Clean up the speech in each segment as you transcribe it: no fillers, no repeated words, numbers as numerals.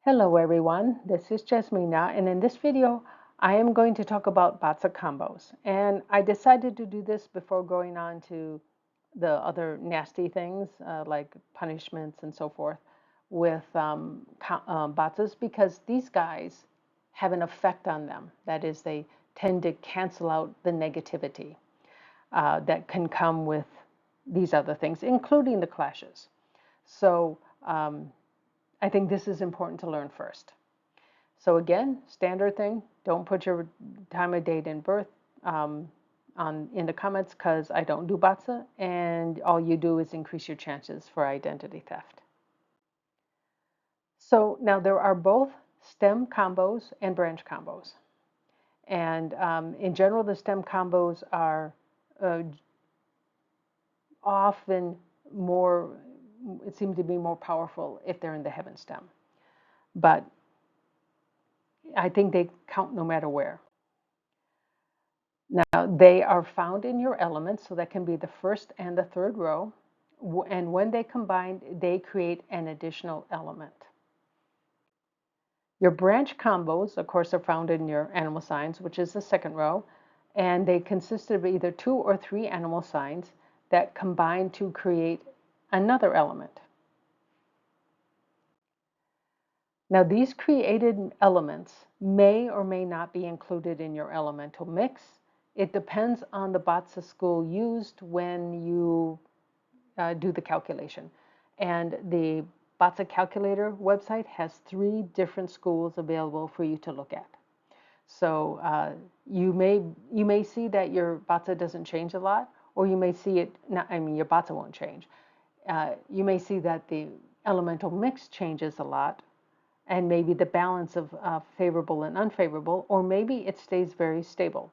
Hello everyone, this is Jasmina, and in this video I am going to talk about Bazi combos. And I decided to do this before going on to the other nasty things like punishments and so forth with Bazis, because these guys have an effect on them. That is, they tend to cancel out the negativity that can come with these other things, including the clashes. So I think this is important to learn first. So again, standard thing, don't put your time of date and birth in the comments because I don't do Batsa, and all you do is increase your chances for identity theft. So now there are both stem combos and branch combos. And in general, the stem combos are uh, often more, it seems to be more powerful if they're in the heaven stem. But I think they count no matter where. Now, they are found in your elements, so that can be the first and the third row. And when they combine, they create an additional element. Your branch combos, of course, are found in your animal signs, which is the second row. And they consist of either 2 or 3 animal signs that combine to create another element. Now, these created elements may or may not be included in your elemental mix. It depends on the Batsa school used when you do the calculation. And the Batsa calculator website has 3 different schools available for you to look at. So you may see that your Batsa doesn't change a lot, or you may see it, your Batsa won't change. You may see that the elemental mix changes a lot, and maybe the balance of favorable and unfavorable, or maybe it stays very stable.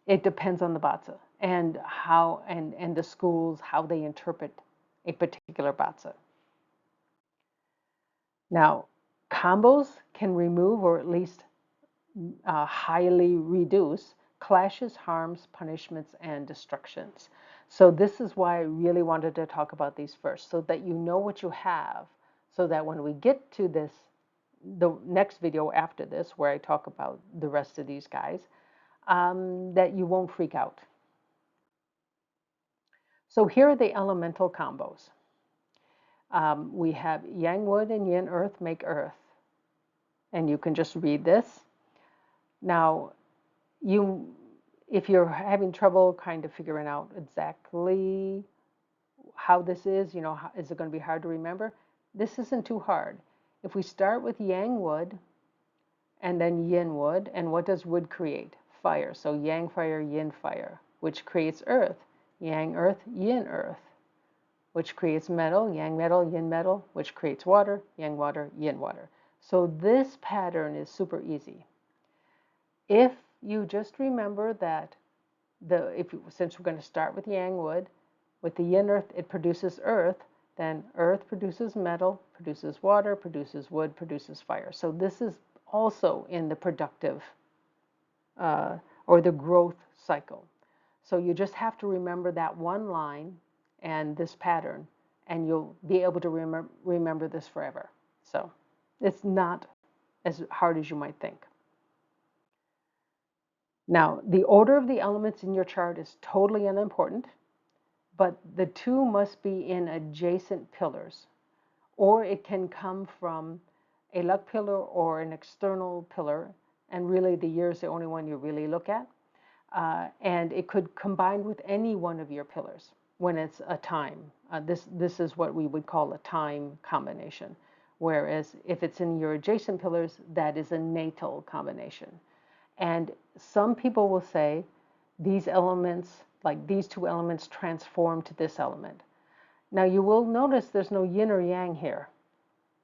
It depends on the Batsa and how and the schools, how they interpret a particular Batsa. Now, combos can remove or at least highly reduce clashes, harms, punishments, and destructions. So this is why I really wanted to talk about these first, so that you know what you have, so that when we get to this, the next video after this, where I talk about the rest of these guys, that you won't freak out. So here are the elemental combos. We have yang wood and yin earth make earth. And you can just read this. Now, if you're having trouble kind of figuring out exactly how this is, is it going to be hard to remember? This isn't too hard. If we start with yang wood and then yin wood, and what does wood create? Fire. So yang fire, yin fire, which creates earth. Yang earth, yin earth, which creates metal, yang metal, yin metal, which creates water, yang water, yin water. So this pattern is super easy. If you just remember that since we're going to start with yang wood, with the yin earth, it produces earth, then earth produces metal, produces water, produces wood, produces fire. So this is also in the productive or the growth cycle. So you just have to remember that one line and this pattern, and you'll be able to remember this forever. So it's not as hard as you might think. Now, the order of the elements in your chart is totally unimportant, but the 2 must be in adjacent pillars, or it can come from a luck pillar or an external pillar, and really the year is the only one you really look at. And it could combine with any one of your pillars when it's a time. This is what we would call a time combination, whereas if it's in your adjacent pillars, that is a natal combination. And some people will say these elements, like these 2 elements, transform to this element. Now you will notice there's no yin or yang here.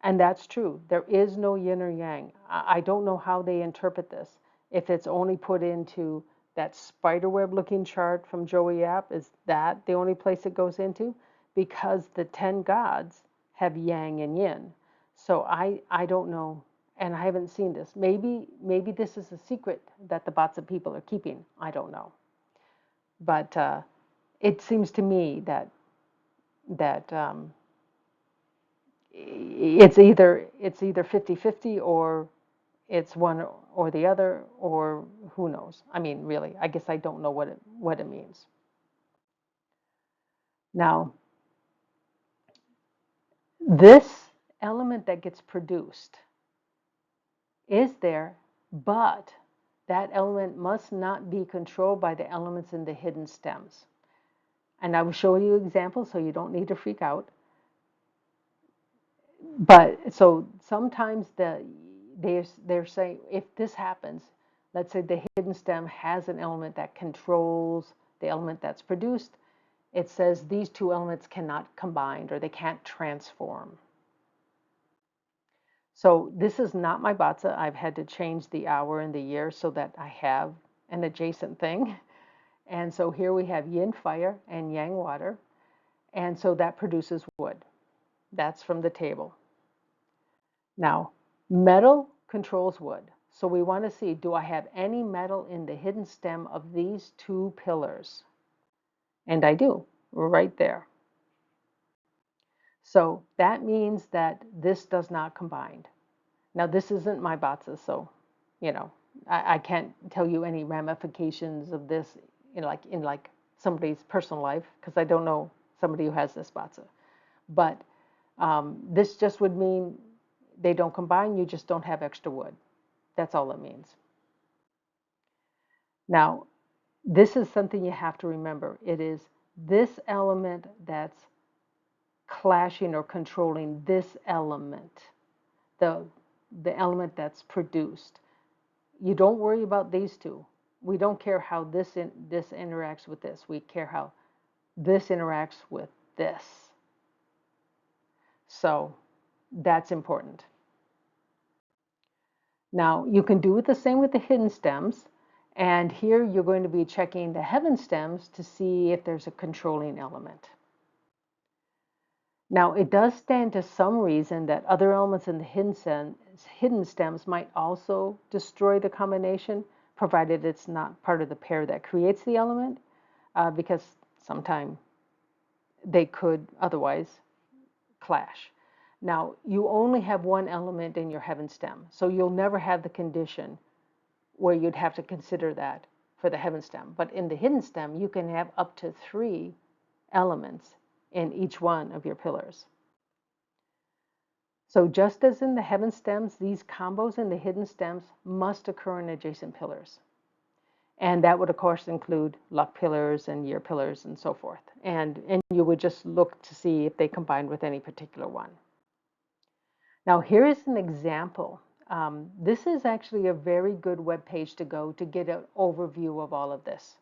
And that's true. There is no yin or yang. I don't know how they interpret this. If it's only put into that spiderweb looking chart from Joey Yap, is that the only place it goes into? Because the 10 gods have yang and yin. So I don't know, and I haven't seen this. Maybe this is a secret that the Batsa people are keeping. I don't know. But it seems to me that it's either 50-50 or it's one or the other, or who knows. I mean, really, I guess I don't know what it means. Now, this element that gets produced is there, but that element must not be controlled by the elements in the hidden stems. And I will show you examples so you don't need to freak out. But so sometimes they're saying if this happens, let's say the hidden stem has an element that controls the element that's produced, it says these two elements cannot combine or they can't transform. So this is not my batza. I've had to change the hour and the year so that I have an adjacent thing. And so here we have yin fire and yang water. And so that produces wood. That's from the table. Now, metal controls wood. So we want to see, do I have any metal in the hidden stem of these two pillars? And I do, right there. So that means that this does not combine. Now, this isn't my batza, so, you know, I can't tell you any ramifications of this in like somebody's personal life because I don't know somebody who has this batza. But this just would mean they don't combine, you just don't have extra wood. That's all it means. Now, this is something you have to remember. It is this element that's clashing or controlling this element, the, the element that's produced. You don't worry about these two. We don't care how this interacts with this. We care how this interacts with this. So that's important. Now, you can do it the same with the hidden stems. And here you're going to be checking the heaven stems to see if there's a controlling element. Now, it does stand to some reason that other elements in the hidden stems might also destroy the combination, provided it's not part of the pair that creates the element, because sometimes they could otherwise clash. Now, you only have one element in your heaven stem, so you'll never have the condition where you'd have to consider that for the heaven stem. But in the hidden stem, you can have up to 3 elements in each one of your pillars. So just as in the heaven stems, these combos in the hidden stems must occur in adjacent pillars. And that would, of course, include luck pillars and year pillars and so forth. And you would just look to see if they combine with any particular one. Now, here is an example. This is actually a very good web page to go to get an overview of all of this.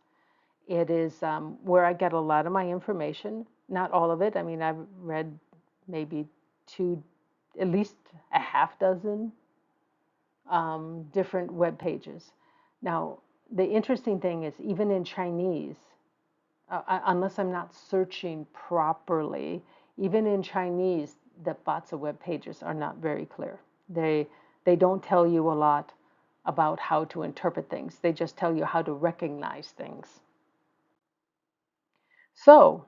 It is where I get a lot of my information, not all of it. I mean, I've read maybe at least a half dozen different web pages. Now, the interesting thing is, even in Chinese, unless I'm not searching properly, even in Chinese, the Batza web pages are not very clear. They don't tell you a lot about how to interpret things. They just tell you how to recognize things. So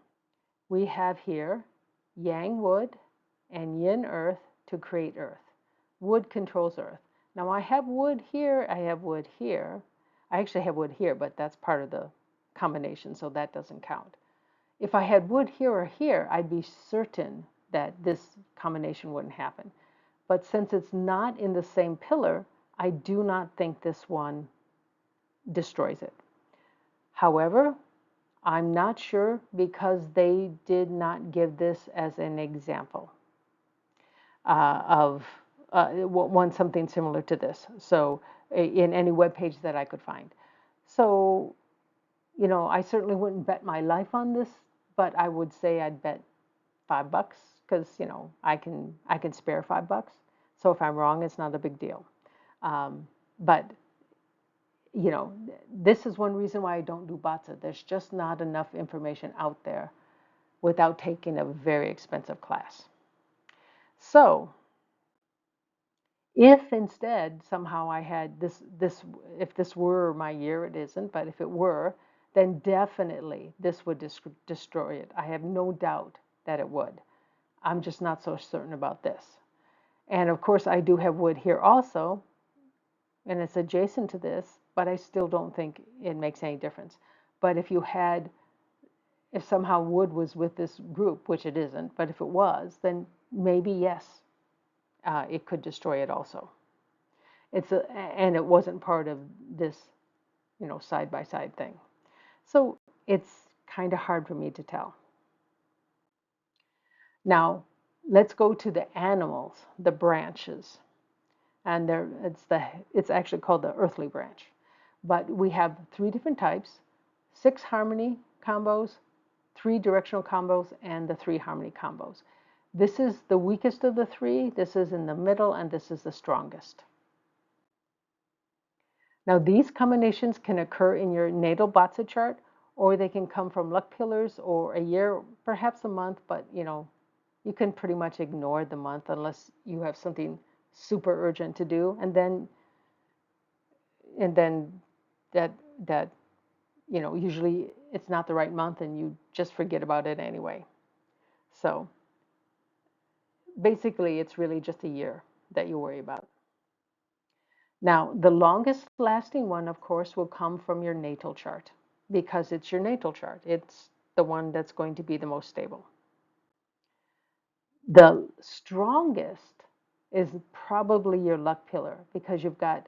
we have here yang wood and yin earth to create earth. Wood controls earth. Now I have wood here, I have wood here. I actually have wood here, but that's part of the combination, so that doesn't count. If I had wood here or here, I'd be certain that this combination wouldn't happen. But since it's not in the same pillar, I do not think this one destroys it. However, I'm not sure because they did not give this as an example of something similar to this. So in any web page that I could find. So, I certainly wouldn't bet my life on this, but I would say I'd bet $5 because, I can spare $5. So if I'm wrong, it's not a big deal. But this is one reason why I don't do Batza. There's just not enough information out there without taking a very expensive class. So if instead somehow I had this, if this were my year, it isn't, but if it were, then definitely this would destroy it. I have no doubt that it would. I'm just not so certain about this. And of course, I do have wood here also, and it's adjacent to this, but I still don't think it makes any difference. But if somehow wood was with this group, which it isn't, but if it was, then maybe yes, it could destroy it also. And it wasn't part of this, side by side thing. So it's kind of hard for me to tell. Now, let's go to the animals, the branches. And it's actually called the earthly branch. But we have three different types: 6 harmony combos, 3 directional combos, and the 3 harmony combos. This is the weakest of the three, this is in the middle, and this is the strongest. Now, these combinations can occur in your natal Batsa chart, or they can come from luck pillars or a year, perhaps a month, but you can pretty much ignore the month unless you have something super urgent to do, and then that that usually it's not the right month and you just forget about it anyway. So basically, it's really just a year that you worry about. Now, the longest lasting one, of course, will come from your natal chart because it's your natal chart. It's the one that's going to be the most stable. The strongest is probably your luck pillar because you've got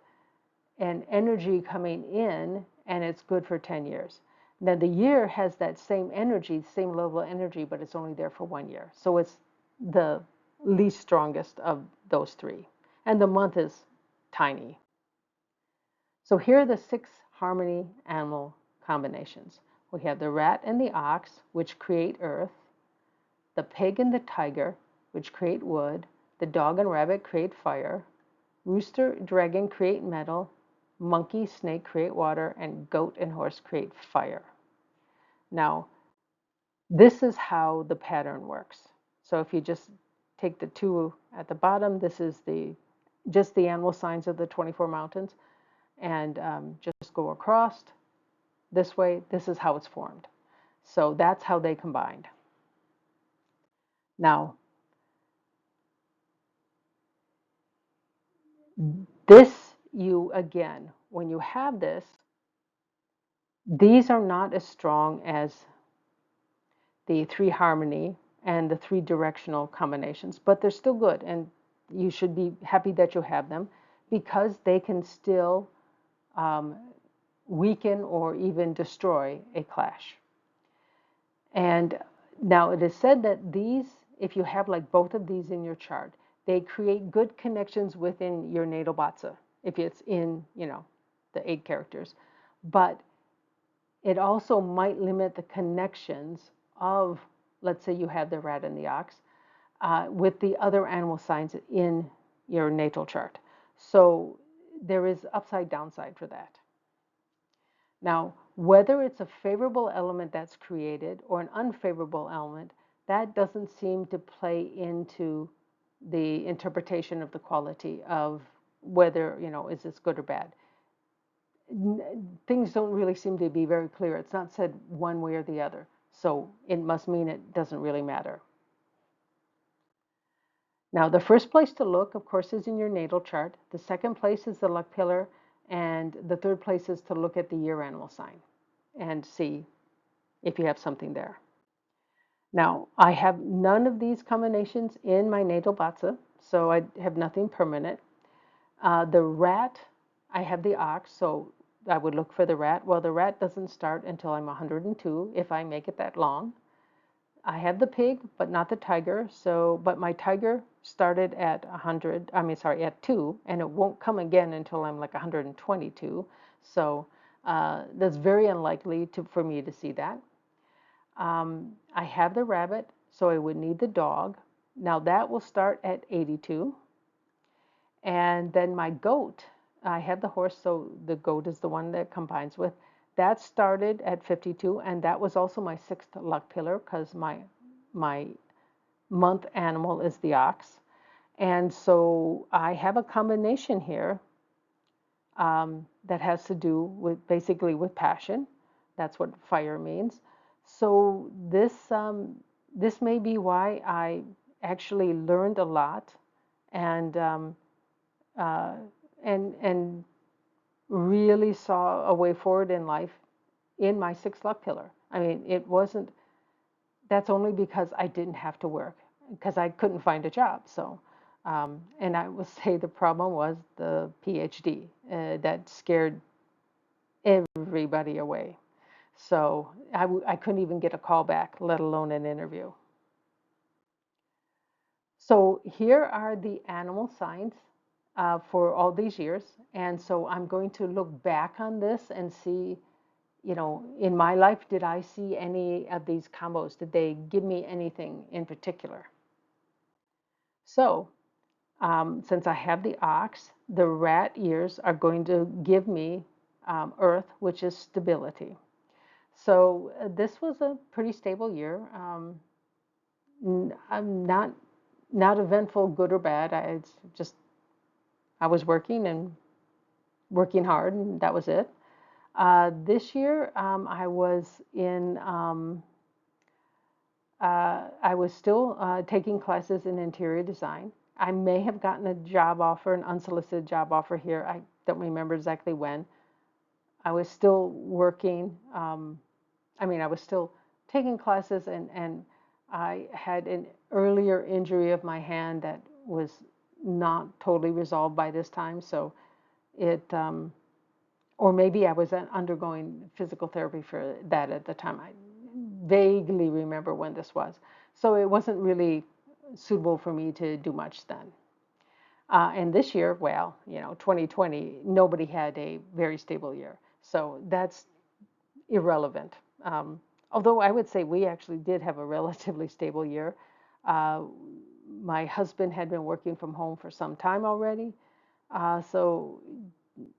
an energy coming in and it's good for 10 years. Now, the year has that same energy, same level of energy, but it's only there for 1 year. So it's the least strongest of those three. And the month is tiny. So here are the 6 harmony animal combinations. We have the rat and the ox, which create earth, the pig and the tiger, which create wood, the dog and rabbit create fire, rooster, dragon create metal, monkey, snake create water, and goat and horse create fire. Now, this is how the pattern works. So if you just take the 2 at the bottom, this is just the animal signs of the 24 mountains, and just go across this way. This is how it's formed. So that's how they combined. Now, again, when you have this, these are not as strong as the 3 harmony and the 3 directional combinations, but they're still good, and you should be happy that you have them because they can still weaken or even destroy a clash. And now it is said that these, if you have like both of these in your chart, they create good connections within your natal Batsa, if it's in, the 8 characters. But it also might limit the connections of, let's say you have the rat and the ox, with the other animal signs in your natal chart. So there is upside downside for that. Now, whether it's a favorable element that's created or an unfavorable element, that doesn't seem to play into the interpretation of the quality of whether, is this good or bad. Things don't really seem to be very clear. It's not said one way or the other. So it must mean it doesn't really matter. Now, the first place to look, of course, is in your natal chart. The second place is the luck pillar. And the third place is to look at the year animal sign and see if you have something there. Now, I have none of these combinations in my natal Batsa, so I have nothing permanent. The rat, I have the ox, so I would look for the rat. Well, the rat doesn't start until I'm 102, if I make it that long. I have the pig, but not the tiger. But my tiger started at 100, at 2, and it won't come again until I'm like 122. So that's very unlikely for me to see that. I have the rabbit, so I would need the dog. Now that will start at 82. And then my goat, I have the horse, so the goat is the one that combines with. That started at 52, and that was also my 6th luck pillar because my month animal is the ox. And so I have a combination here that has to do with basically with passion. That's what fire means. So this may be why I actually learned a lot, and uh, and really saw a way forward in life in my six love pillar. I mean, it wasn't. That's only because I didn't have to work because I couldn't find a job. So, and I will say the problem was the PhD that scared everybody away. So I couldn't even get a call back, let alone an interview. So here are the animal signs for all these years. And so I'm going to look back on this and see, in my life, did I see any of these combos? Did they give me anything in particular? So since I have the ox, the rat ears are going to give me earth, which is stability. So this was a pretty stable year. I'm not eventful, good or bad. It's just I was working and working hard, and that was it. This year, I was still taking classes in interior design. I may have gotten a job offer, an unsolicited job offer here. I don't remember exactly when. I was still working. I was still taking classes, and I had an earlier injury of my hand that was not totally resolved by this time. So or maybe I was undergoing physical therapy for that at the time. I vaguely remember when this was. So it wasn't really suitable for me to do much then. And this year, well, 2020, nobody had a very stable year. So that's irrelevant. Although I would say we actually did have a relatively stable year. Uh, my husband had been working from home for some time already. So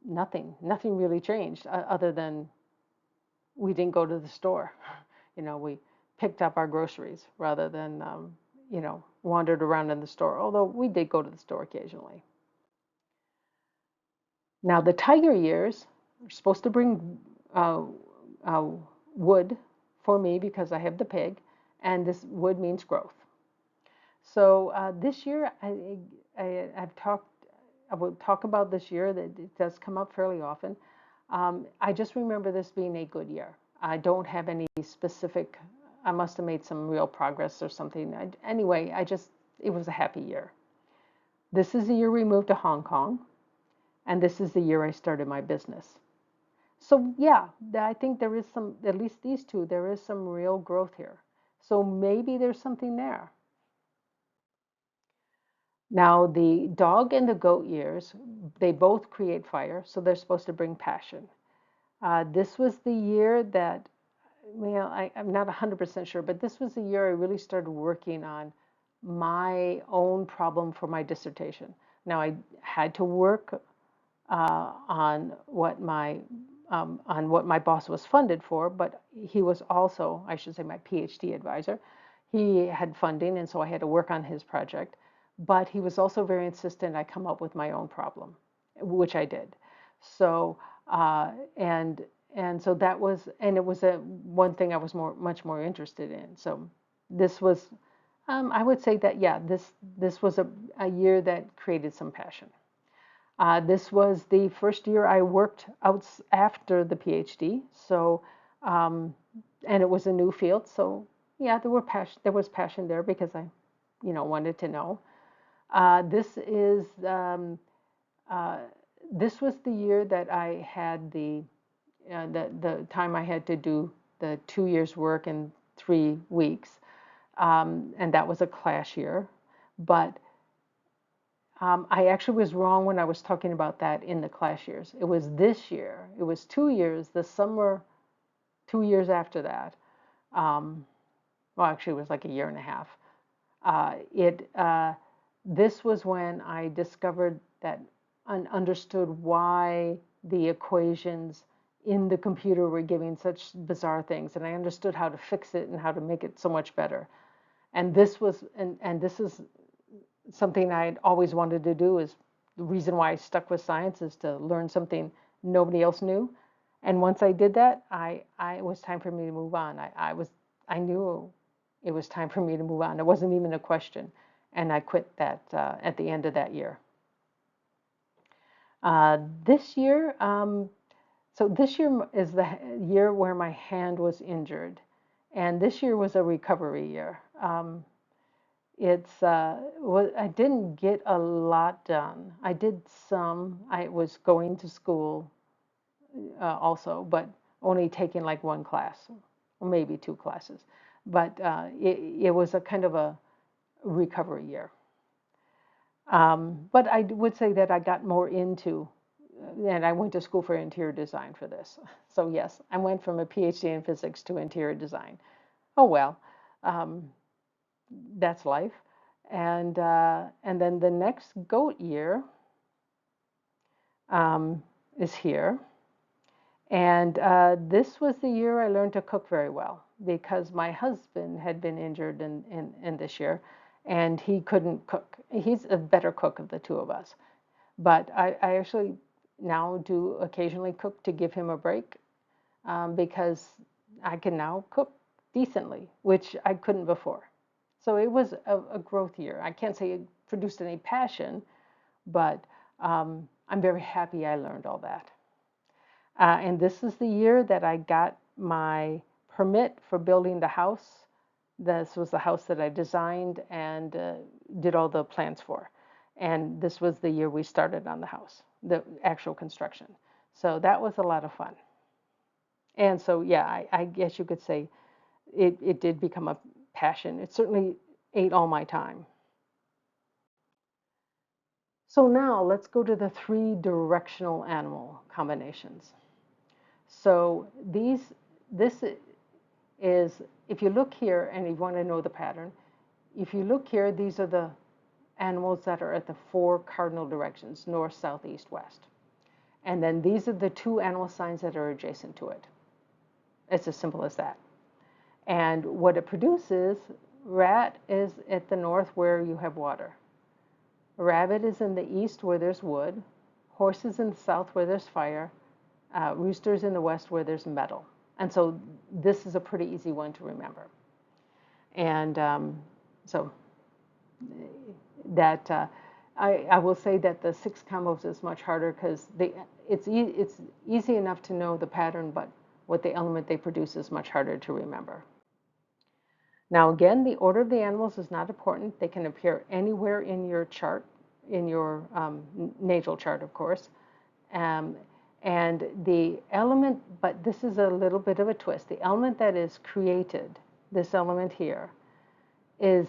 nothing really changed other than we didn't go to the store. We picked up our groceries rather than, wandered around in the store, although we did go to the store occasionally. Now, the tiger years are supposed to bring uh, uh, wood for me because I have the pig, and this wood means growth. So this year, I will talk about this year that it does come up fairly often. I just remember this being a good year. I don't have any specific, I must have made some real progress or something. Anyway, it was a happy year. This is the year we moved to Hong Kong, and this is the year I started my business. So, yeah, I think there is some, at least these two, there is some real growth here. So maybe there's something there. Now, the dog and the goat years, they both create fire, so they're supposed to bring passion. This was the year that, well, I'm not 100% sure, but this was the year I really started working on my own problem for my dissertation. Now, I had to work on what my boss was funded for, but he was also, I should say, my PhD advisor. He had funding, and so I had to work on his project. But he was also very insistent I come up with my own problem, which I did. So and so that was, and it was a one thing I was much more interested in. So this was, I would say that yeah, this was a year that created some passion. This was the first year I worked out after the PhD, so and it was a new field, so yeah, there was passion there because I, wanted to know. Uh, this is uh, this was the year that I had the time I had to do the 2 years work in 3 weeks, and that was a clash year, but I actually was wrong when I was talking about that in the class years. It was this year. It was 2 years, the summer, 2 years after that. Um, well, actually, it was like a year and a half. It This was when I discovered that and understood why the equations in the computer were giving such bizarre things, and I understood how to fix it and how to make it so much better. And this is something I'd always wanted to do. Is the reason why I stuck with science is to learn something nobody else knew. And once I did that, it was time for me to move on. I knew it was time for me to move on. It wasn't even a question. and I quit that at the end of that year. This year, so this year is the year where my hand was injured, and this year was a recovery year. I didn't get a lot done. I did some. I was going to school also, but only taking like one class or maybe two classes. But it was a kind of a recovery year. But I would say that I got more into, and I went to school for interior design for this. So yes, I went from a PhD in physics to interior design. Oh well, um, that's life. And then the next goat year is here. And this was the year I learned to cook very well because my husband had been injured in this year and he couldn't cook. He's a better cook of the two of us. But I actually now do occasionally cook to give him a break because I can now cook decently, which I couldn't before. So it was a growth year. I can't say it produced any passion, but I'm very happy I learned all that. And this is the year that I got my permit for building the house. This was the house that I designed and did all the plans for. And this was the year we started on the house, the actual construction. So that was a lot of fun. And so, yeah, I guess you could say it did become a passion. It certainly ate all my time. So now let's go to the three directional animal combinations. So this is, if you look here and you want to know the pattern, if you look here, these are the animals that are at the four cardinal directions, north, south, east, west. And then these are the two animal signs that are adjacent to it. It's as simple as that. And what it produces, rat is at the north where you have water. Rabbit is in the east where there's wood. Horse is in the south where there's fire. Rooster is in the west where there's metal. And so this is a pretty easy one to remember. And so that I will say that the six combos is much harder because it's easy enough to know the pattern, but what the element they produce is much harder to remember. Now again, the order of the animals is not important. They can appear anywhere in your chart, in your natal chart, of course. And the element, but this is a little bit of a twist, the element that is created, this element here, is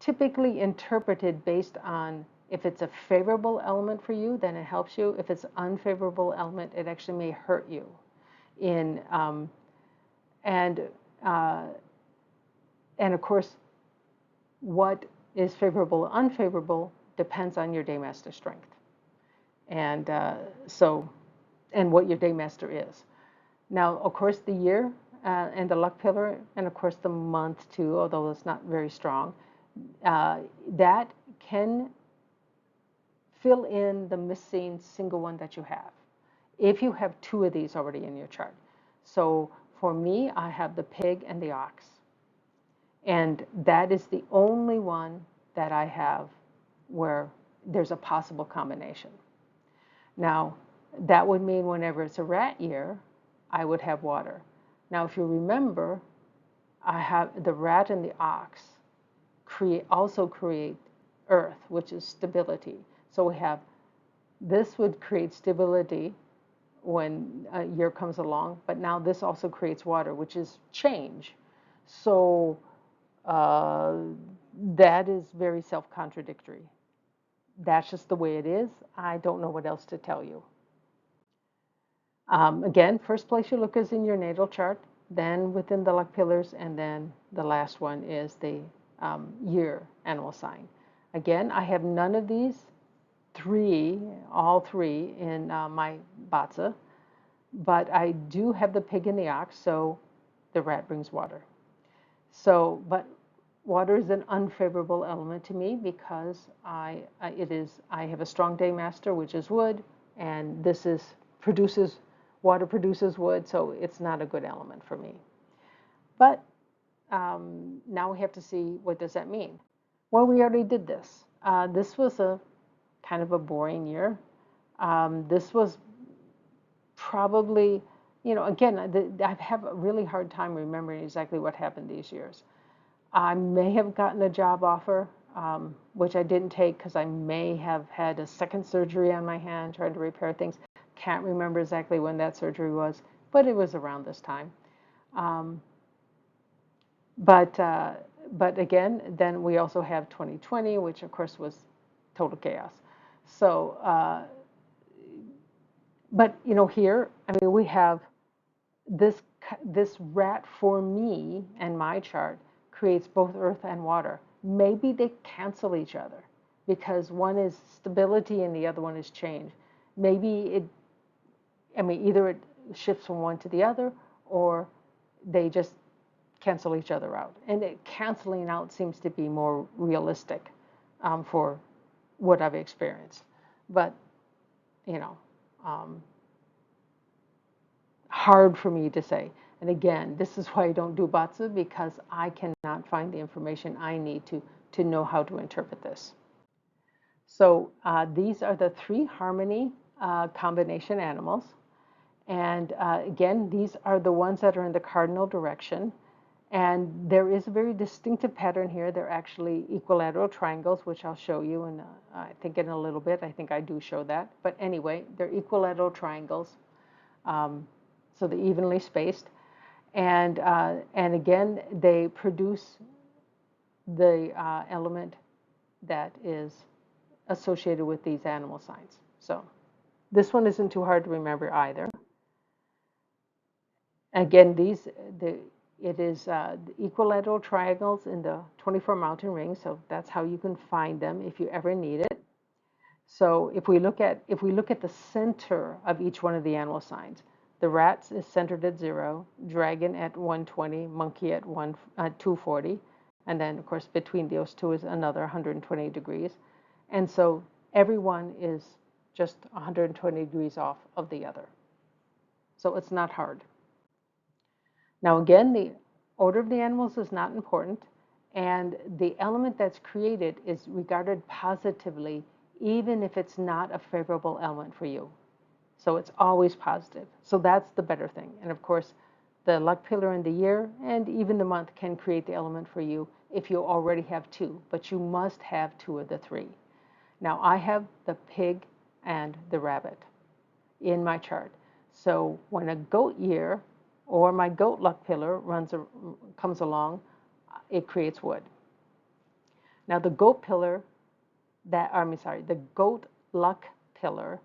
typically interpreted based on if it's a favorable element for you, then it helps you. If it's an unfavorable element, it actually may hurt you. And of course, what is favorable or unfavorable depends on your daymaster strength. And and what your daymaster is. Now, of course, the year and the luck pillar, and of course the month too, although it's not very strong, that can fill in the missing single one that you have, if you have two of these already in your chart. So for me, I have the pig and the ox. And that is the only one that I have where there's a possible combination. Now, that would mean whenever it's a rat year, I would have water. Now, if you remember, I have the rat and the ox also create earth, which is stability. So we have, this would create stability when a year comes along, but now this also creates water, which is change. So that is very self-contradictory. That's just the way it is. I don't know what else to tell you. Again, first place you look is in your natal chart, then within the luck pillars, and then the last one is the year animal sign. Again, I have none of these all three in my Batza, but I do have the pig and the ox, so the rat brings water. So, but water is an unfavorable element to me because I have a strong daymaster, which is wood, and water produces wood, so it's not a good element for me. But now we have to see, what does that mean? Well, we already did this. This was a kind of a boring year. This was probably, again, I have a really hard time remembering exactly what happened these years. I may have gotten a job offer, which I didn't take because I may have had a second surgery on my hand trying to repair things. Can't remember exactly when that surgery was, but it was around this time. Um, but uh, but again, then we also have 2020, which of course was total chaos. So, but here, I mean, we have this this rat for me and my chart creates both earth and water. Maybe they cancel each other because one is stability and the other one is change. Maybe I mean, either it shifts from one to the other or they just cancel each other out. And canceling out seems to be more realistic for what I've experienced. But, you know, um, hard for me to say. And again, this is why I don't do Batsu because I cannot find the information I need to know how to interpret this. So these are the three harmony combination animals. And again, these are the ones that are in the cardinal direction. And there is a very distinctive pattern here. They're actually equilateral triangles, which I'll show you in, I think, in a little bit. I think I do show that. But anyway, they're equilateral triangles, so they're evenly spaced. And again, they produce the element that is associated with these animal signs. So this one isn't too hard to remember either. Again, it is the equilateral triangles in the 24 mountain rings, so that's how you can find them if you ever need it. So if we look at the center of each one of the animal signs, the rats is centered at 0, dragon at 120, monkey at 240, and then of course between those two is another 120 degrees, and so everyone is just 120 degrees off of the other. So it's not hard. Now again, the order of the animals is not important, and the element that's created is regarded positively, even if it's not a favorable element for you. So it's always positive. So that's the better thing. And of course, the luck pillar in the year and even the month can create the element for you if you already have two, but you must have two of the three. Now I have the pig and the rabbit in my chart. So when a goat year or my goat luck pillar comes along, it creates wood. Now the goat pillar the goat luck pillar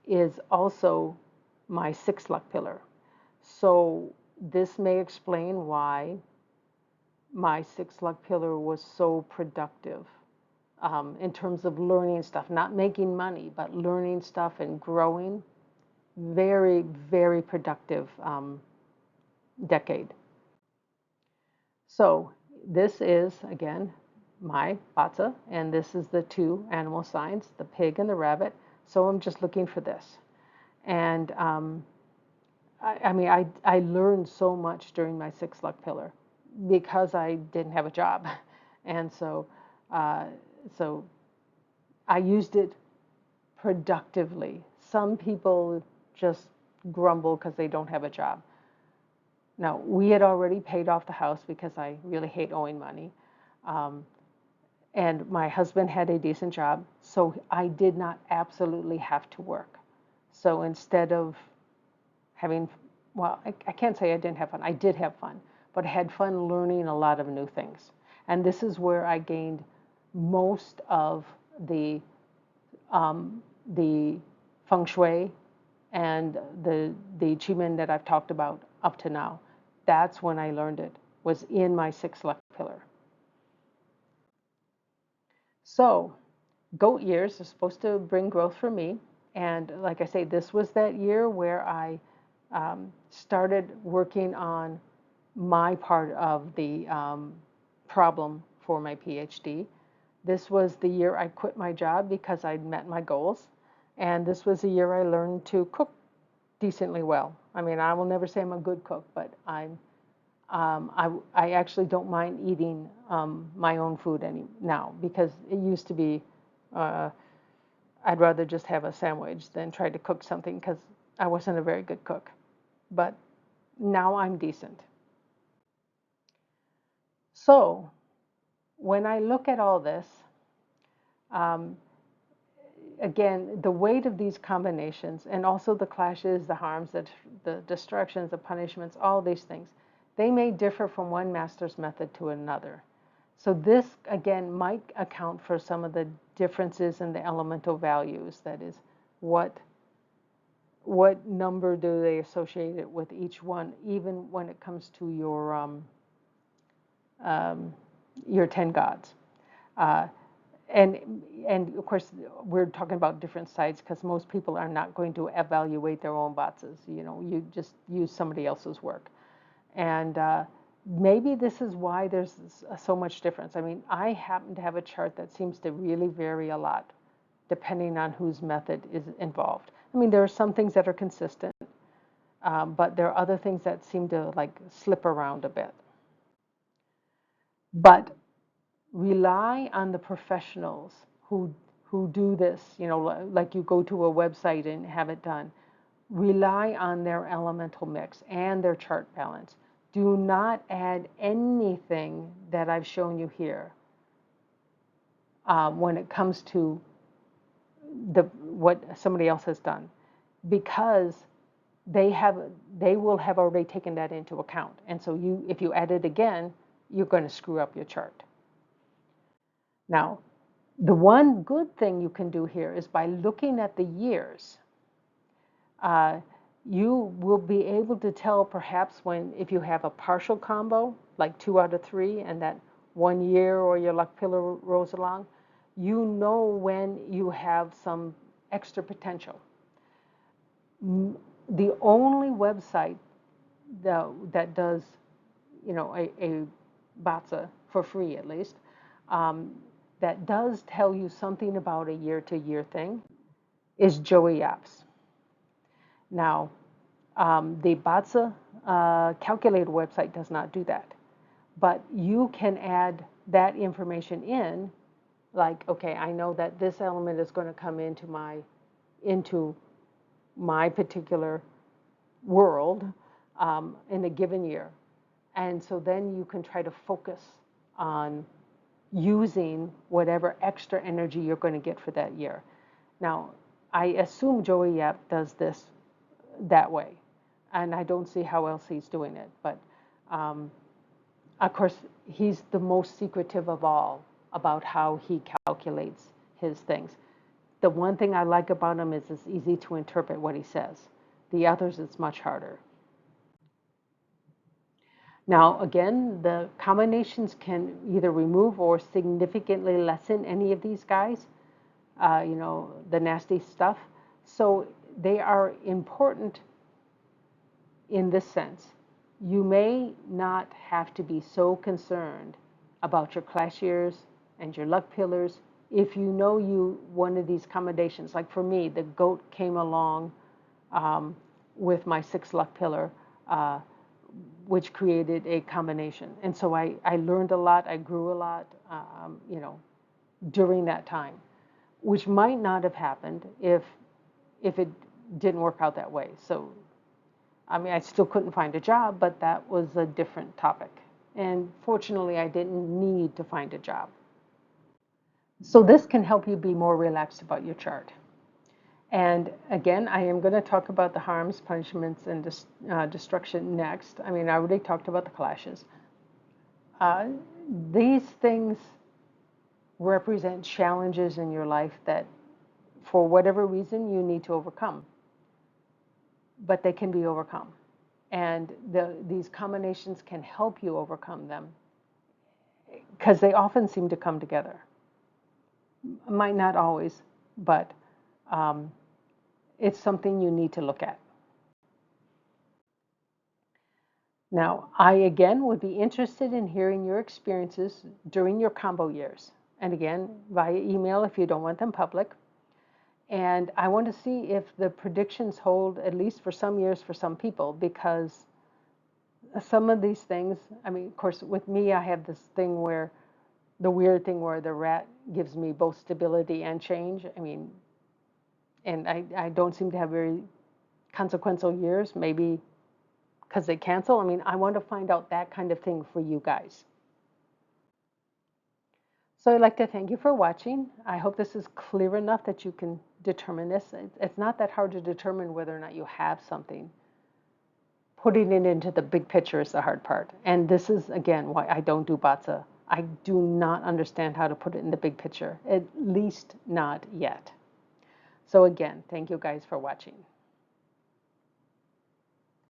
is also my sixth luck pillar. So this may explain why my sixth luck pillar was so productive in terms of learning stuff, not making money, but learning stuff and growing. Very, very productive decade. So this is, again, my Vata, and this is the two animal signs, the pig and the rabbit. So I'm just looking for this. And I mean, I learned so much during my sixth luck pillar because I didn't have a job. And uh, so I used it productively. Some people just grumble because they don't have a job. Now, we had already paid off the house because I really hate owing money. Um, and my husband had a decent job, so I did not absolutely have to work. So instead of having, well, I can't say I didn't have fun. I did have fun, but I had fun learning a lot of new things. And this is where I gained most of the feng shui and the achievement that I've talked about up to now. That's when I learned it, was in my sixth luck pillar. So goat years are supposed to bring growth for me. And like I say, this was that year where I started working on my part of the problem for my PhD. This was the year I quit my job because I'd met my goals. And this was the year I learned to cook decently well. I mean, I will never say I'm a good cook, but I actually don't mind eating my own food now, because it used to be uh, I'd rather just have a sandwich than try to cook something, because I wasn't a very good cook. But now I'm decent. So when I look at all this, um, again, the weight of these combinations, and also the clashes, the harms, the destructions, the punishments, all these things, they may differ from one master's method to another. So this, again, might account for some of the differences in the elemental values. That is, what number do they associate it with each one, even when it comes to your 10 gods. Uh, and and of course, we're talking about different sites, because most people are not going to evaluate their own boxes. You just use somebody else's work. And maybe this is why there's so much difference. I mean, I happen to have a chart that seems to really vary a lot depending on whose method is involved. I mean, there are some things that are consistent, but there are other things that seem to like slip around a bit. But rely on the professionals who do this. Like you go to a website and have it done. Rely on their elemental mix and their chart balance. Do not add anything that I've shown you here when it comes to what somebody else has done, because they will have already taken that into account. And so if you add it again, you're going to screw up your chart. Now, the one good thing you can do here is, by looking at the years, uh, you will be able to tell perhaps if you have a partial combo, like 2 out of 3, and that 1 year or your luck pillar rolls along, you know when you have some extra potential. The only website that does, a BATSA for free, at least, um, that does tell you something about a year-to-year thing is Joey Yap's. Now, the BATSA calculator website does not do that, but you can add that information in, like, okay, I know that this element is going to come into my particular world in a given year. And so then you can try to focus on using whatever extra energy you're going to get for that year. Now, I assume Joey Yap does this that way, and I don't see how else he's doing it. But of course, he's the most secretive of all about how he calculates his things. The one thing I like about him is it's easy to interpret what he says. The others, it's much harder. Now, again, the combinations can either remove or significantly lessen any of these guys, the nasty stuff. So they are important in this sense. You may not have to be so concerned about your class years and your luck pillars if you know one of these combinations. Like for me, the goat came along with my 6 luck pillar, which created a combination. And so I learned a lot, I grew a lot, during that time, which might not have happened if it didn't work out that way. So, I mean, I still couldn't find a job, but that was a different topic. And fortunately, I didn't need to find a job. So this can help you be more relaxed about your chart. And again, I am going to talk about the harms, punishments, and destruction next. I mean, I already talked about the clashes. These things represent challenges in your life that, for whatever reason, you need to overcome. But they can be overcome. And these combinations can help you overcome them, because they often seem to come together. Might not always, but it's something you need to look at. Now, I again would be interested in hearing your experiences during your combo years. And again, via email if you don't want them public. And I want to see if the predictions hold, at least for some years, for some people, because some of these things, I mean, of course, with me, I have this thing where the weird thing where the rat gives me both stability and change. I mean, and I don't seem to have very consequential years, maybe because they cancel. I mean, I want to find out that kind of thing for you guys. So I'd like to thank you for watching. I hope this is clear enough that you can determine this. It's not that hard to determine whether or not you have something. Putting it into the big picture is the hard part. And this is, again, why I don't do Batza. I do not understand how to put it in the big picture, at least not yet. So again, thank you guys for watching.